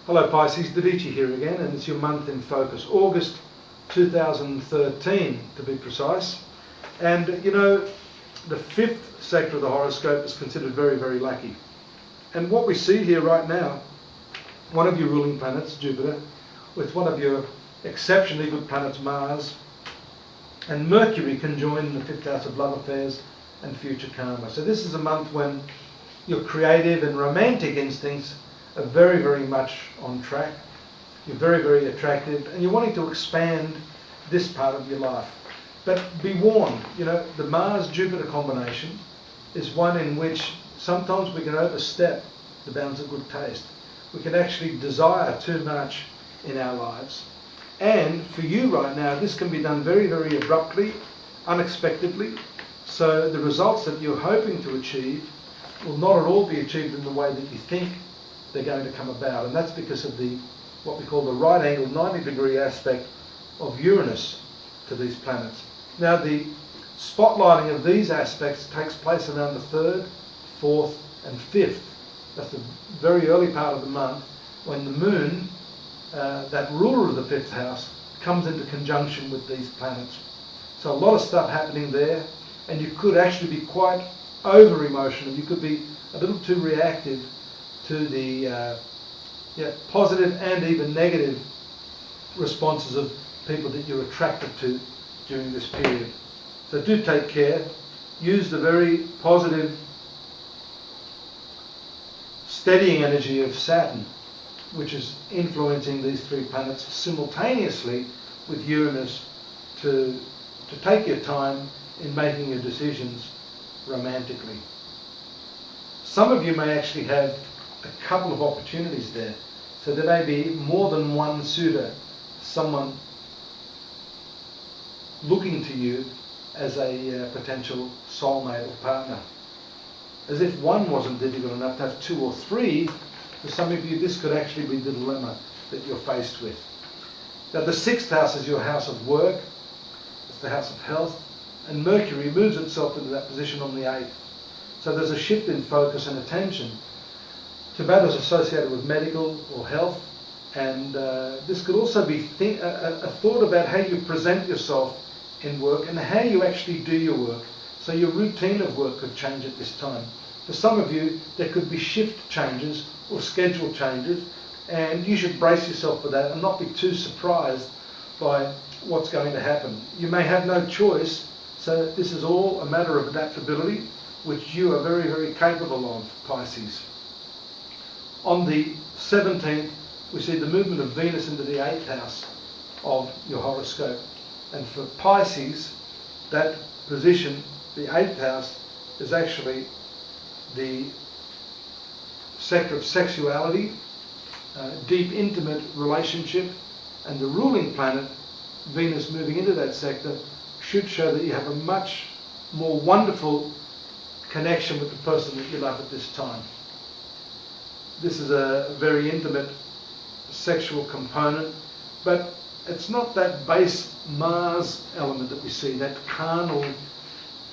Hello Pisces, Dadhichi here again, and it's your month in focus, August 2013 to be precise. And you know, the fifth sector of the horoscope is considered very, very lucky. And what we see here right now, one of your ruling planets, Jupiter, with one of your exceptionally good planets, Mars, and Mercury conjoined in the fifth house of love affairs and future karma. So this is a month when your creative and romantic instincts are very, very much on track. You're very, very attractive, and you're wanting to expand this part of your life. But be warned, you know, the Mars-Jupiter combination is one in which sometimes we can overstep the bounds of good taste. We can actually desire too much in our lives. And for you right now, this can be done very, very abruptly, unexpectedly. So the results that you're hoping to achieve will not at all be achieved in the way that you think they're going to come about. And that's because of the what we call the right angle 90-degree aspect of Uranus to these planets. Now the spotlighting of these aspects takes place around the 3rd, 4th and 5th. That's the very early part of the month when the moon, that ruler of the 5th house, comes into conjunction with these planets. So a lot of stuff happening there, and you could actually be quite over emotional. You could be a little too reactive to the positive and even negative responses of people that you're attracted to during this period. So do take care. Use the very positive, steadying energy of Saturn, which is influencing these three planets simultaneously with Uranus to take your time in making your decisions romantically. Some of you may actually have a couple of opportunities there. So there may be more than one suitor, someone looking to you as a potential soulmate or partner. As if one wasn't difficult enough to have two or three, for some of you this could actually be the dilemma that you're faced with. Now the 6th house is your house of work, it's the house of health, and Mercury moves itself into that position on the 8th. So there's a shift in focus and attention to matters associated with medical or health, and this could also be a thought about how you present yourself in work and how you actually do your work. So your routine of work could change at this time. For some of you, there could be shift changes or schedule changes, and you should brace yourself for that and not be too surprised by what's going to happen. You may have no choice, so this is all a matter of adaptability, which you are very, very capable of, Pisces. On the 17th, we see the movement of Venus into the 8th house of your horoscope. And for Pisces, that position, the 8th house, is actually the sector of sexuality, deep, intimate relationship, and the ruling planet, Venus moving into that sector, should show that you have a much more wonderful connection with the person that you love at this time. This is a very intimate sexual component, but it's not that base Mars element that we see, that carnal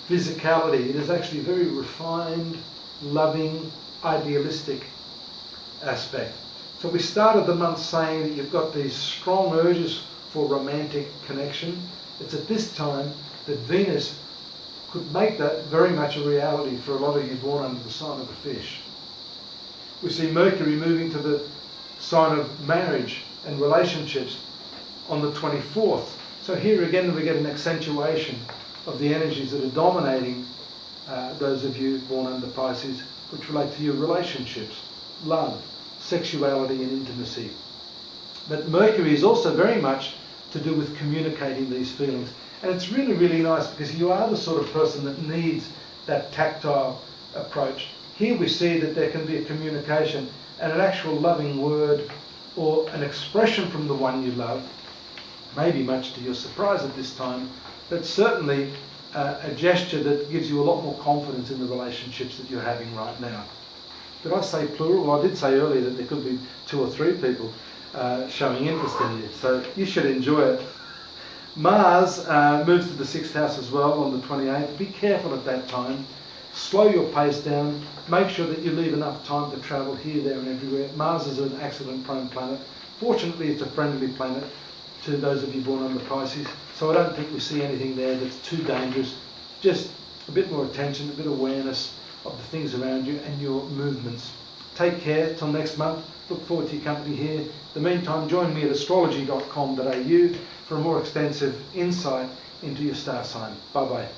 physicality. It is actually a very refined, loving, idealistic aspect. So we started the month saying that you've got these strong urges for romantic connection. It's at this time that Venus could make that very much a reality for a lot of you born under the sign of the fish. We see Mercury moving to the sign of marriage and relationships on the 24th. So here again we get an accentuation of the energies that are dominating those of you born under Pisces, which relate to your relationships, love, sexuality and intimacy. But Mercury is also very much to do with communicating these feelings. And it's really, really nice because you are the sort of person that needs that tactile approach. Here we see that there can be a communication and an actual loving word or an expression from the one you love, maybe much to your surprise at this time, but certainly a gesture that gives you a lot more confidence in the relationships that you're having right now. Did I say plural? Well, I did say earlier that there could be 2 or 3 people showing interest in you, so you should enjoy it. Mars moves to the 6th house as well on the 28th. Be careful at that time. slow your pace down, make sure that you leave enough time to travel here, there and everywhere. Mars is an accident-prone planet. Fortunately, it's a friendly planet to those of you born under Pisces, so I don't think we see anything there that's too dangerous. Just a bit more attention, a bit of awareness of the things around you and your movements. Take care till next month. Look forward to your company here. In the meantime, join me at astrology.com.au for a more extensive insight into your star sign. Bye bye.